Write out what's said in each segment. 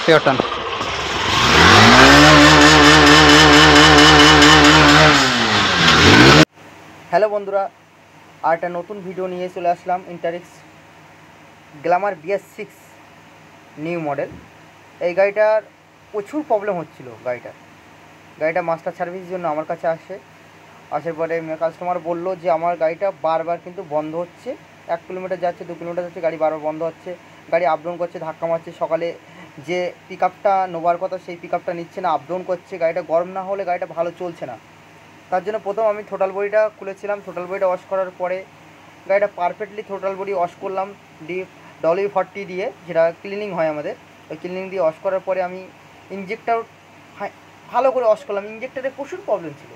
পেয়টন। Hello বন্ধুরা, আর একটা নতুন ভিডিও নিয়ে চলে আসলাম। ইন্টারেক্স গ্ল্যামার BS6 নিউ মডেল। এই গাড়িটার প্রচুর প্রবলেম হচ্ছিল। গাড়িটা মাস্টার সার্ভিসের জন্য আমার কাছে আসার পরে কাস্টমার বললো যে আমার গাড়িটা বারবার কিন্তু বন্ধ হচ্ছে, 1 কিলোমিটার যাচ্ছে 2 কিলোমিটার যাচ্ছে, গাড়ি বারবার বন্ধ হচ্ছে, গাড়ি আপ ডাউন করছে, ধাক্কা মারছে, সকালে যে পিক আপটা নেবার কথা সেই পিক আপটা নিচ্ছে না, আপ ডাউন করছে, গাড়িটা গরম না হলে গাড়িটা ভালো চলছে না। তার জন্য প্রথম আমি থ্রোটল বডিটা খুলেছিলাম। থ্রোটল বডিটা ওয়াশ করার পরে গাড়িটা পারফেক্টলি থ্রোটল বডি ওয়াশ করলাম W40 দিয়ে, যেটা ক্লিনিং হয় আমাদের। ওই ক্লিনিং দিয়ে ওয়াশ করার পরে আমি ইঞ্জেক্টর ভালো করে ওয়াশ করলাম। ইঞ্জেক্টরে প্রচুর প্রবলেম ছিল।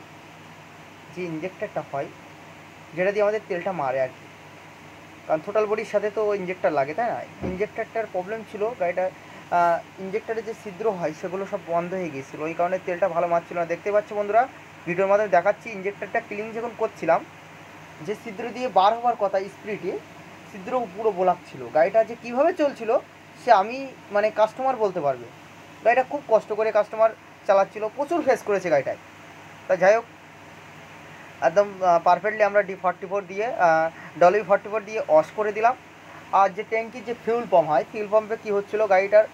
যে ইঞ্জেক্টরটা হয় যেটা দিয়ে আমাদের তেলটা মারে আর কি, কারণ থ্রোটল বডির সাথে তো ইঞ্জেক্টর লাগে, তাই না? ইঞ্জেক্টরটার প্রবলেম ছিল। গাড়িটা ইঞ্জেক্টরে যে ছিদ্র হয় সেগুলো সব বন্ধ হয়ে গিয়েছিলো, ওই কারণে তেলটা ভালো মারছিল না। দেখতে পাচ্ছ বন্ধুরা, ভিডিওর মাধ্যমে দেখাচ্ছি। ইঞ্জেক্টরটা ক্লিন যখন করছিলাম, যে ছিদ্র দিয়ে বার হওয়ার কথা স্পিডে, ছিদ্র পুরো ব্লক ছিল। গাড়িটা যে কীভাবে চলছিল সে আমি কাস্টমার বলতে পারবে। গাড়িটা খুব কষ্ট করে কাস্টমার চালাচ্ছিল, প্রচুর ফেস করেছে গাড়িটায়। তা যাই হোক, একদম পারফেক্টলি আমরা D44 দিয়ে W44 দিয়ে ওয়াশ করে দিলাম। আর যে ট্যাঙ্কির যে ফিউল পাম্প হয়, ফিউল পাম্পে কী হচ্ছিলো, গাড়িটার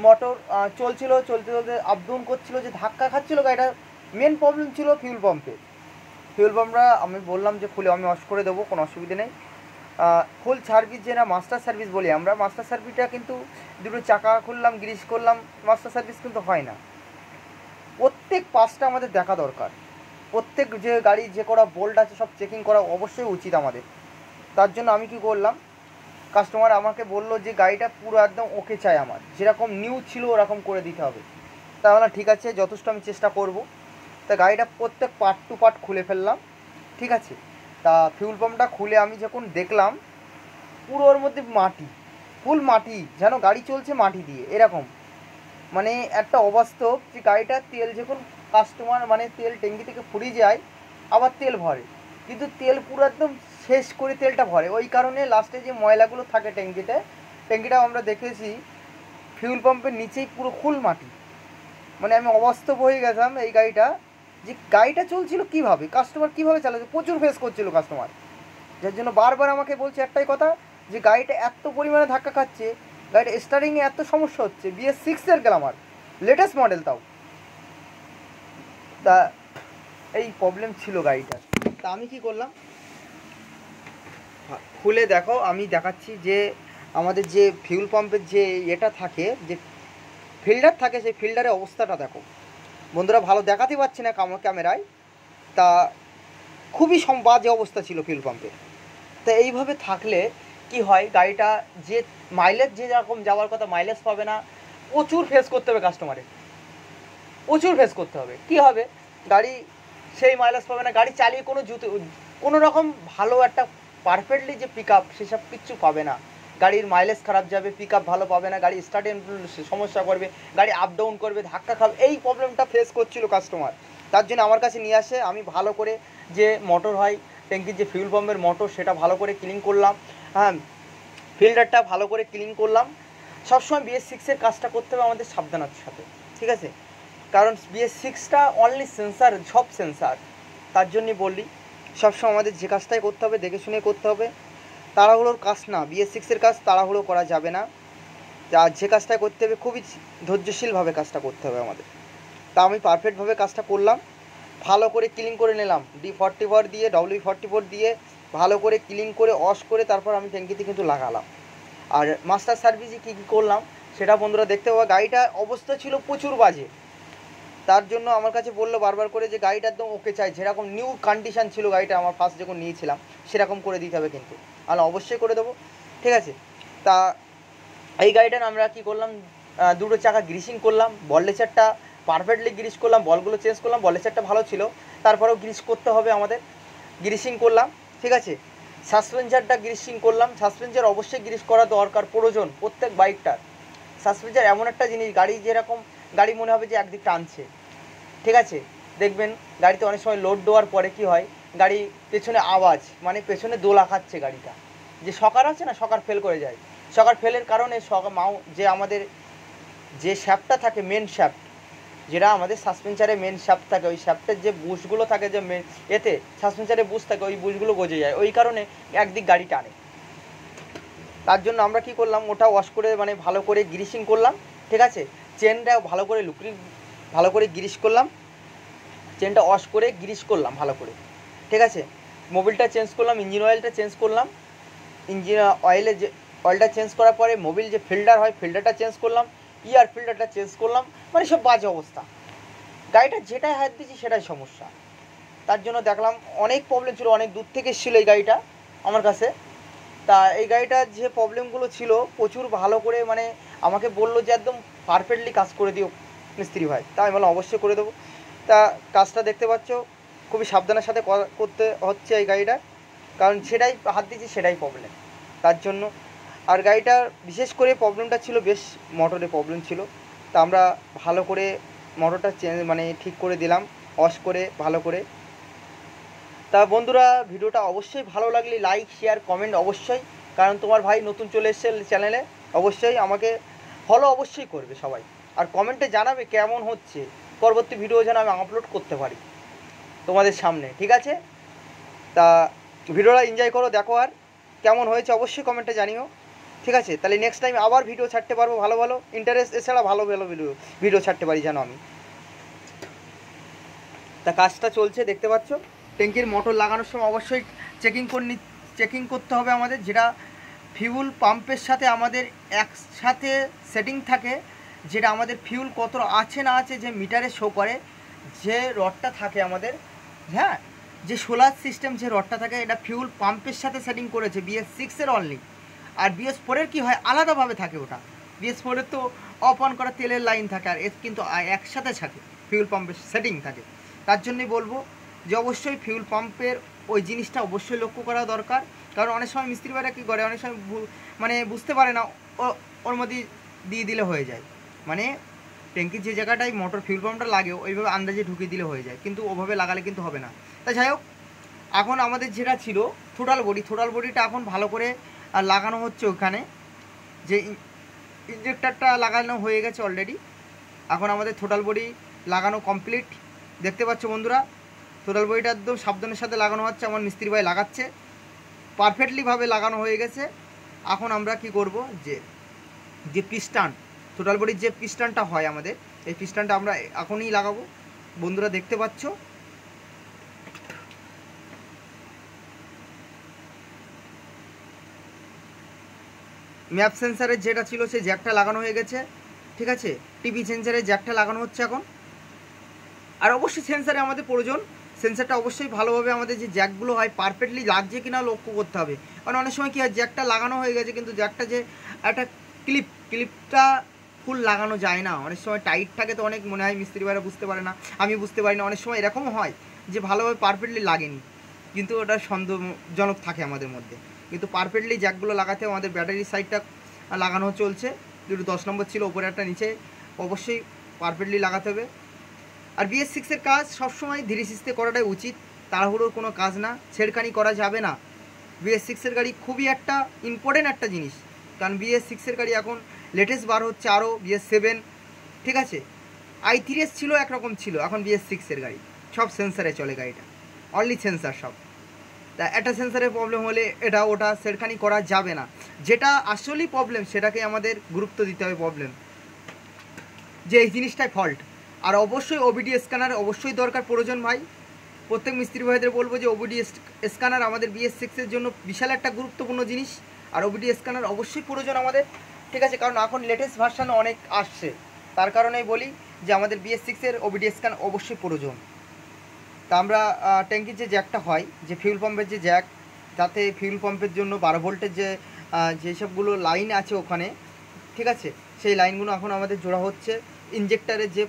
মোটর চলতে চলতে আপ ডাউন করছিলো, যে ধাক্কা খাচ্ছিলো গাড়িটার। মেন প্রবলেম ছিল ফিউল পাম্পে। ফিউল পাম্পটা আমি বললাম যে খুলে আমি ওয়াশ করে দেবো, কোনো অসুবিধা নেই। ফুল সার্ভিস যে না মাস্টার সার্ভিস বলি আমরা, মাস্টার সার্ভিসটা কিন্তু দুটো চাকা খুললাম, গ্রিস করলাম, মাস্টার সার্ভিস কিন্তু হয় না। প্রত্যেক পাঁচটা আমাদের দেখা দরকার। প্রত্যেক যে গাড়ি যে করা বোল্ট আছে সব চেকিং করা অবশ্যই উচিত আমাদের। তার জন্য আমি কি করলাম, কাস্টমার আমাকে বললো যে গাড়িটা পুরো একদম ওকে চাই আমার, যেরকম নিউ ছিল ওরকম করে দিতে হবে। তাহলে ঠিক আছে, যথেষ্ট আমি চেষ্টা করব। তা গাড়িটা প্রত্যেক পার্ট টু পার্ট খুলে ফেললাম, ঠিক আছে। তা ফিউল পাম্পটা খুলে আমি যখন দেখলাম পুরো ওর মধ্যে মাটি, ফুল মাটি, যেন গাড়ি চলছে মাটি দিয়ে, এরকম একটা অবাস্তব। যে গাড়িটার তেল যখন কাস্টমার তেল ট্যাঙ্কি থেকে ফুরিয়ে যায় আবার তেল ভরে, কিন্তু তেল পুরো একদম শেষ করে তেলটা ভরে। ওই কারণে লাস্টে যে ময়লাগুলো থাকে ট্যাঙ্কিটা আমরা দেখেছি ফিউল পাম্পের নিচেই পুরো ফুল মাটি। আমি অবাস্তব হয়ে গেছিলাম এই গাড়িটা, যে গাড়িটা চলছিল কীভাবে, কাস্টমার কীভাবে চালাচ্ছে, প্রচুর ফেস করছিল কাস্টমার। যার জন্য বারবার আমাকে বলছে একটাই কথা, যে গাড়িটা এত পরিমাণে ধাক্কা খাচ্ছে, গাড়িটা স্টার্টিংয়ে এত সমস্যা হচ্ছে। BS6 গ্ল্যামার লেটেস্ট মডেল তাও। তা এই প্রবলেম ছিল গাড়িটার। তা আমি কি করলাম, খুলে দেখো আমি দেখাচ্ছি যে আমাদের যে ফিউল পাম্পের যে এটা থাকে, যে ফিল্টার থাকে, সেই ফিল্টারের অবস্থাটা দেখো বন্ধুরা। ভালো দেখাতে পাচ্ছি না ক্যামেরায়। তা খুবই বাজে অবস্থা ছিল ফিউল পাম্পের। তা এইভাবে থাকলে কি হয়, গাড়িটা যে মাইলেজ যে রকম যাওয়ার কথা মাইলেজ পাবে না, প্রচুর ফেস করতে হবে কাস্টমারের, প্রচুর ফেস করতে হবে। কি হবে, গাড়ি সেই মাইলেজ পাবে না, গাড়ি চালিয়ে কোনো রকম ভালো একটা পারফেক্টলি যে পিক আপ সেসব কিচ্ছু পাবে না। গাড়ির মাইলেজ খারাপ যাবে, পিক আপ ভালো পাবে না, গাড়ি স্টার্টে সমস্যা করবে, গাড়ি আপ ডাউন করবে, ধাক্কা খাবে। এই প্রবলেমটা ফেস করছিল কাস্টমার। তার জন্য আমার কাছে নিয়ে আসে, আমি ভালো করে যে মোটর হয় ট্যাঙ্কির যে ফিউল পাম্পের মোটর, সেটা ভালো করে ক্লিন করলাম। হ্যাঁ, ফিল্টারটা ভালো করে ক্লিন করলাম। সবসময় BS6 কাজটা করতে হবে আমাদের সাবধানতার সাথে, ঠিক আছে। কারণ BS6টা অনলি সেন্সার, সব সেন্সার। তার জন্যই বললি সবসময় আমাদের যে কাজটাই করতে হবে দেখে শুনে করতে হবে। তাড়াহুড়োর কাজ না, BS6 কাজ তাড়াহুড়ো করা যাবে না। আর যে কাজটা করতে হবে খুবই ধৈর্যশীলভাবে কাজটা করতে হবে আমাদের। তা আমি পারফেক্টভাবে কাজটা করলাম, ভালো করে ক্লিন করে নিলাম। D44 দিয়ে W44 দিয়ে ভালো করে ক্লিন করে ওয়াশ করে তারপর আমি ট্যাঙ্কিতে কিন্তু লাগালাম। আর মাস্টার সার্ভিসে কী কী করলাম সেটা বন্ধুরা দেখতে পাবো। গাড়িটার অবস্থা ছিল প্রচুর বাজে। তার জন্য আমার কাছে বললো বারবার করে যে গাড়িটা একদম ওকে চাই, যেরকম নিউ কন্ডিশান ছিল গাড়িটা আমার ফার্স্ট যখন নিয়েছিলাম সেরকম করে দিতে হবে। কিন্তু আমি অবশ্যই করে দেবো, ঠিক আছে। তা এই গাড়িটার আমরা কী করলাম, দুটো চাকা গ্রিসিং করলাম, বললেচারটা পারফেক্টলি গ্রিস করলাম, বলগুলো চেঞ্জ করলাম। বললেচারটা ভালো ছিল, তারপরেও গ্রিস করতে হবে আমাদের, গ্রিসিং করলাম, ঠিক আছে। সাসপেন্সারটা গ্রিসিং করলাম। সাসপেন্সার অবশ্যই গ্রিস করা দরকার, প্রয়োজন প্রত্যেক বাইকটার। সাসপেন্সার এমন একটা জিনিস, গাড়ি যেরকম গাড়ি মনে হবে যে একদিক টানছে, ঠিক আছে। দেখবেন গাড়িতে অনেক সময় লোড দেওয়ার পরে কি হয়, গাড়ি পেছনে আওয়াজ, পেছনে দোলা খাচ্ছে গাড়িটা। যে শকার আছে না, শকার ফেল করে যায়। শকার ফেলের কারণে যে আমাদের যে শ্যাফটটা থাকে মেন শ্যাফট, যেটা আমাদের সাসপেন্সারে মেন শ্যাফট থাকে, ওই শ্যাফটের যে বুশগুলো থাকে, যে এতে সাসপেন্সারে বুশ থাকে, ওই বুশগুলো গজে যায়, ওই কারণে একদিক গাড়ি টানে। তার জন্য আমরা কি করলাম, ওটা ওয়াশ করে মানে ভালো করে গ্রিসিং করলাম, ঠিক আছে। চেনটা ভালো করে ভালো করে গ্রিস করলাম, চেনটা ওয়াশ করে গ্রিস করলাম ভালো করে, ঠিক আছে। মোবিলটা চেঞ্জ করলাম, ইঞ্জিন অয়েলটা চেঞ্জ করলাম, ইঞ্জিন অয়েলটা চেঞ্জ করার পরে মোবিল যে ফিল্টার হয় ফিল্টারটা চেঞ্জ করলাম, ইয়ার ফিল্টারটা চেঞ্জ করলাম, মানে সব বাজে অবস্থা। গাড়িটা যেটাই হাত দিয়েছি সেটাই সমস্যা। তার জন্য দেখলাম অনেক প্রবলেম ছিল, অনেক দূর থেকে এসেছিলো এই গাড়িটা আমার কাছে। তা এই গাড়িটার যে প্রবলেমগুলো ছিল প্রচুর ভালো করে মানে আমাকে বললো যে একদম পারফেক্টলি কাজ করে দিও মিস্ত্রি ভাই। তা আমি বললাম অবশ্যই করে দেবো। তা কাজটা দেখতে পাচ্ছ খুবই সাবধানের সাথে করতে হচ্ছে এই গাড়িটা, কারণ সেটাই হাত দিয়েছি সেটাই প্রবলেম, তার জন্য। আর গাড়িটার বিশেষ করে প্রবলেমটা ছিল বেশ মোটরে প্রবলেম ছিল। তা আমরা ভালো করে মোটরটা মানে ঠিক করে দিলাম ওয়াশ করে ভালো করে। তা বন্ধুরা ভিডিওটা অবশ্যই ভালো লাগলে লাইক শেয়ার কমেন্ট অবশ্যই, কারণ তোমার ভাই নতুন চলে এসছে চ্যানেলে, অবশ্যই আমাকে ফলো অবশ্যই করবে সবাই। আর কমেন্টে জানাবে কেমন হচ্ছে, পরবর্তী ভিডিও যেন আমি আপলোড করতে পারি তোমাদের সামনে, ঠিক আছে। তা ভিডিওটা এনজয় করো, দেখো আর কেমন হয়েছে অবশ্যই কমেন্টে জানিও, ঠিক আছে। তাহলে নেক্সট টাইম আবার ভিডিও ছাড়তে পারবো, ভালো ভালো ইন্টারেস্ট এছাড়া ভালো ভালো ভিডিও ছাড়তে পারি যেন আমি। তা কাজটা চলছে দেখতে পাচ্ছ। ট্যাঙ্কির মোটর লাগানোর সময় অবশ্যই চেকিং করতে হবে আমাদের, যেটা ফিউল পাম্পের সাথে আমাদের একসাথে সেটিং থাকে, যেটা আমাদের ফিউল কত আছে না আছে যে মিটারে শো করে। যে রডটা থাকে আমাদের, হ্যাঁ, যে সোলার সিস্টেম যে রডটা থাকে এটা ফিউল পাম্পের সাথে সেটিং করেছে BS6-এর অনলি। আর BS4-এর কী হয় আলাদাভাবে থাকে, ওটা BS4-এর তো অফ অন করা তেলের লাইন থাকে, আর এর কিন্তু একসাথে থাকে ফিউল পাম্পের সেটিং থাকে। তার জন্যই বলবো যে অবশ্যই ফিউল পাম্পের ওই জিনিসটা অবশ্যই লক্ষ্য করা দরকার, কারণ অনেক সময় মিস্ত্রি ভাইরা কী করে, অনেক সময় মানে বুঝতে পারে না, ওর মধ্যে দিয়ে দিলে হয়ে যায়, মানে ট্যাঙ্কির যে জায়গাটায় মোটর ফিউল পাম্পটা লাগে ওইভাবে আন্দাজে ঢুকিয়ে দিলে হয়ে যায়, কিন্তু ওভাবে লাগালে কিন্তু হবে না। তাই যাই হোক, এখন আমাদের যেটা ছিল থ্রোটল বডিটা এখন ভালো করে লাগানো হচ্ছে। ওখানে যে ইঞ্জেক্টরটা লাগানো হয়ে গেছে অলরেডি, এখন আমাদের থ্রোটল বডি লাগানো কমপ্লিট। দেখতে পাচ্ছ বন্ধুরা, থ্রোটল বডিটা একদম সাবধানের সাথে লাগানো হচ্ছে, আমার মিস্ত্রি ভাই লাগাচ্ছে, পারফেক্টলিভাবে লাগানো হয়ে গেছে। এখন আমরা কি করব, যে পিস্টান থ্রোটল বডির যে পিস্টানটা হয় আমাদের, এই পিস্টানটা আমরা এখনই লাগাবো। বন্ধুরা দেখতে পাচ্ছ ম্যাপ সেন্সারের যেটা ছিল সেই জ্যাকটা লাগানো হয়ে গেছে, ঠিক আছে। টিভি সেন্সারের জ্যাকটা লাগানো হচ্ছে এখন। আর অবশ্যই সেন্সারে আমাদের প্রয়োজন, সেন্সারটা অবশ্যই ভালোভাবে আমাদের যে জ্যাকগুলো হয় পারফেক্টলি লাগছে কিনা লক্ষ্য করতে হবে, কারণ অনেক সময় কী হয় জ্যাকটা লাগানো হয়ে গেছে কিন্তু জ্যাকটা যে একটা ক্লিপটা ফুল লাগানো যায় না, অনেক সময় টাইট থাকে, তো অনেক মনে হয় মিস্ত্রি ভাইরা বুঝতে পারে না, আমি বুঝতে পারি না, অনেক সময় এরকমও হয় যে ভালোভাবে পারফেক্টলি লাগেনি, কিন্তু ওটা সন্দেহজনক থাকে আমাদের মধ্যে। কিন্তু পারফেক্টলি জ্যাকগুলো লাগাতে আমাদের ব্যাটারির সাইডটা লাগানো চলছে, দুটো 10 নম্বর ছিল ওপরে একটা নিচে, অবশ্যই পারফেক্টলি লাগাতে হবে। আর BS6-এর কাজ সবসময় ধীরে সুস্থে করাটাই উচিত, তাড়াহুড়োর কোনো কাজ না, ছেড়খানি করা যাবে না। BS6-এর গাড়ি খুবই একটা ইম্পর্টেন্ট একটা জিনিস, কারণ BS6-এর গাড়ি এখন লেটেস্ট বার হচ্ছে আরও BS7, ঠিক আছে। i3s ছিল একরকম ছিল, এখন BS6-এর গাড়ি সব সেন্সারে চলে, গাড়িটা অনলি সেন্সার সব। তা একটা সেন্সারের প্রবলেম হলে এটা ওটা ছেড়খানি করা যাবে না, যেটা আসলেই প্রবলেম সেটাকে আমাদের গুরুত্ব দিতে হবে, প্রবলেম যে এই জিনিসটাই ফল্ট। আর অবশ্যই OBD স্ক্যানার অবশ্যই দরকার প্রয়োজন ভাই, প্রত্যেক মিস্ত্রি ভাইদের বলবো যে OBD স্ক্যানার আমাদের BS6-এর জন্য বিশাল একটা গুরুত্বপূর্ণ জিনিস, আর OBD স্ক্যানার অবশ্যই প্রয়োজন আমাদের, ঠিক আছে, কারণ এখন লেটেস্ট ভার্সান অনেক আসছে, তার কারণেই বলি যে আমাদের BS6-এর OBD স্ক্যান অবশ্যই প্রয়োজন। তা আমরা ট্যাঙ্কির যে জ্যাকটা হয়, যে ফিউল পাম্পের যে জ্যাক, যাতে ফিউল পাম্পের জন্য 12 ভোল্টের যেসবগুলো লাইন আছে ওখানে, ঠিক আছে, সেই লাইনগুলো এখন আমাদের জোড়া হচ্ছে। ইঞ্জেক্টারের যে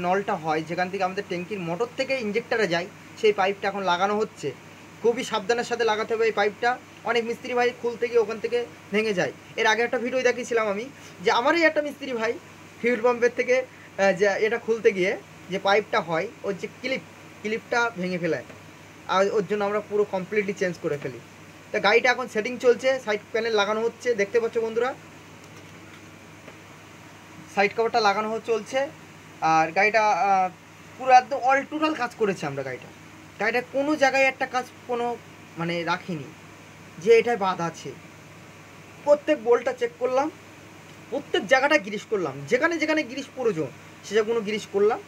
নলটা হয় যেখান থেকে আমাদের ট্যাঙ্কির মোটর থেকে ইঞ্জেক্টারে যায়, সেই পাইপটা এখন লাগানো হচ্ছে। খুবই সাবধানের সাথে লাগাতে হবে এই পাইপটা, অনেক মিস্ত্রি ভাই খুলতে গিয়ে ওখান থেকে ভেঙে যায়। এর আগে একটা ভিডিও দেখিয়েছিলাম আমি, যে আমারই একটা মিস্ত্রি ভাই ফিউল পাম্পের থেকে যে এটা খুলতে গিয়ে যে পাইপটা হয় ওর যে ক্লিপটা ভেঙে ফেলায়, আর ওর জন্য আমরা পুরো কমপ্লিটলি চেঞ্জ করে ফেলি। তা গাড়িটা এখন সেটিং চলছে, সাইড প্যানেল লাগানো হচ্ছে, দেখতে পাচ্ছ বন্ধুরা সাইড কভারটা লাগানো চলছে। আর গাড়িটা পুরো একদম অল টোটাল কাজ করেছে আমরা। গাড়িটা কোনো জায়গায় একটা কাজ কোনো মানে রাখিনি যে এটায় বাদ আছে। প্রত্যেক বোল্টটা চেক করলাম, প্রত্যেক জায়গাটা গ্রিস করলাম, যেখানে যেখানে গ্রিস প্রয়োজন সে জায়গাগুলো গ্রিস করলাম।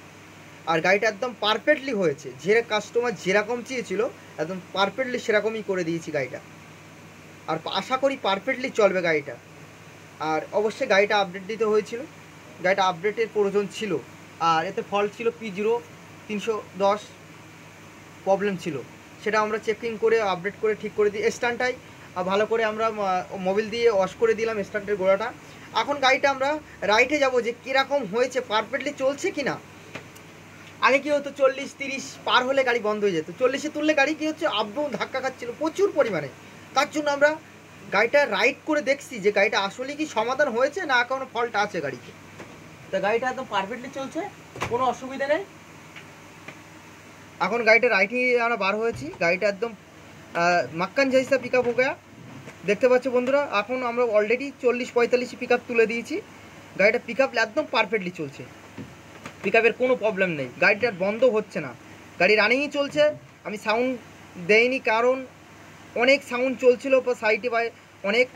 আর গাড়িটা একদম পারফেক্টলি হয়েছে, যে কাস্টমার যেরকম চেয়েছিল একদম পারফেক্টলি সেরকমই করে দিয়েছি গাড়িটা। আর আশা করি পারফেক্টলি চলবে গাড়িটা। আর অবশ্যই গাড়িটা আপডেট দিতে হয়েছিল, গাড়িটা আপডেটের প্রয়োজন ছিল। আর এতে ফল্ট ছিল P0310 প্রবলেম ছিল, সেটা আমরা চেকিং করে আপডেট করে ঠিক করে দিই। স্ট্যান্ডটাই ভালো করে আমরা মোবিল দিয়ে ওয়াশ করে দিলাম স্ট্যান্ডের গোড়াটা। এখন গাড়িটা আমরা রাইটে যাব যে কীরকম হয়েছে, পারফেক্টলি চলছে কি না। আগে কী হতো 40-30 পার হলে গাড়ি বন্ধ হয়ে যেত, 40-এ তুললে গাড়ি কী হচ্ছে আপ ডাউন ধাক্কা খাচ্ছিল প্রচুর পরিমাণে। তার জন্য আমরা গাড়িটা রাইড করে দেখছি যে গাড়িটা আসলে কি সমাধান হয়েছে না কোনো ফল্ট আছে গাড়িতে। তো গাড়িটা একদম পারফেক্টলি চলছে, কোনো অসুবিধা নেই। এখন গাড়িটা রাইটে আমরা বার হয়েছি, গাড়িটা একদম মাক্কান জাইসা পিক আপ হয়ে গেয়া দেখতে পাচ্ছ বন্ধুরা। এখন আমরা অলরেডি 40-45 পিক আপ তুলে দিয়েছি। গাড়িটা পিক আপ একদম পারফেক্টলি চলছে, পিক আপের কোনো প্রবলেম নেই, গাড়িটার বন্ধ হচ্ছে না, গাড়ি রানিংই চলছে। আমি সাউন্ড দেইনি কারণ অনেক সাউন্ড চলছিল সাইডে বা অনেক,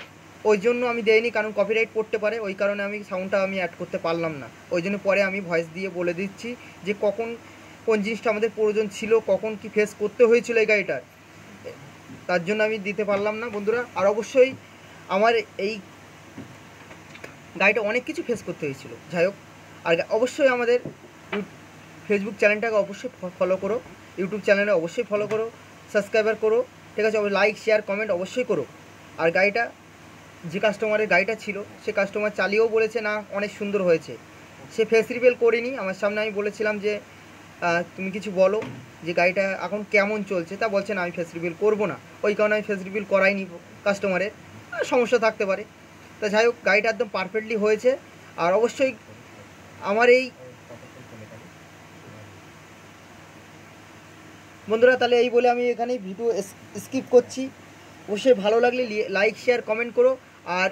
ওই জন্য আমি দেইনি কারণ কপিরাইট পড়তে পারে, ওই কারণে আমি সাউন্ডটা আমি অ্যাড করতে পারলাম না। ওই জন্য পরে আমি ভয়েস দিয়ে বলে দিচ্ছি যে কখন কোন জিনিসটা আমাদের প্রয়োজন ছিল, কখন কি ফেস করতে হয়েছিল এই গাড়িটার, তার জন্য আমি দিতে পারলাম না বন্ধুরা। আর অবশ্যই আমার এই গাড়িটা অনেক কিছু ফেস করতে হয়েছিল, যাই হোক। আর অবশ্যই আমাদের ফেসবুক চ্যানেলটাকে অবশ্যই ফলো করো, ইউটিউব চ্যানেলে অবশ্যই ফলো করো, সাবস্ক্রাইবার করো, ঠিক আছে, লাইক শেয়ার কমেন্ট অবশ্যই করো। আর গাড়িটা যে কাস্টমারের গাড়িটা ছিল সে কাস্টমার চালিয়েও বলেছে না অনেক সুন্দর হয়েছে, সে ফেস রিভিল করিনি। আমার সামনে আমি বলেছিলাম যে তুমি কিছু বলো যে গাড়িটা এখন কেমন চলছে, তা বলছে না আমি ফেস রিভিল করবো না, ওই কারণে আমি ফেস রিভিল করাইনি, কাস্টমারের সমস্যা থাকতে পারে। তা যাই হোক গাড়িটা একদম পারফেক্টলি হয়েছে। আর অবশ্যই আমার এই বন্ধুরা তাহলে এই বলে আমি এখানে ভিডিও স্কিপ করছি। অবশ্যই ভালো লাগলে লাইক শেয়ার কমেন্ট করো। আর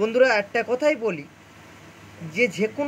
বন্ধুরা একটা কথাই বলি যে কোনো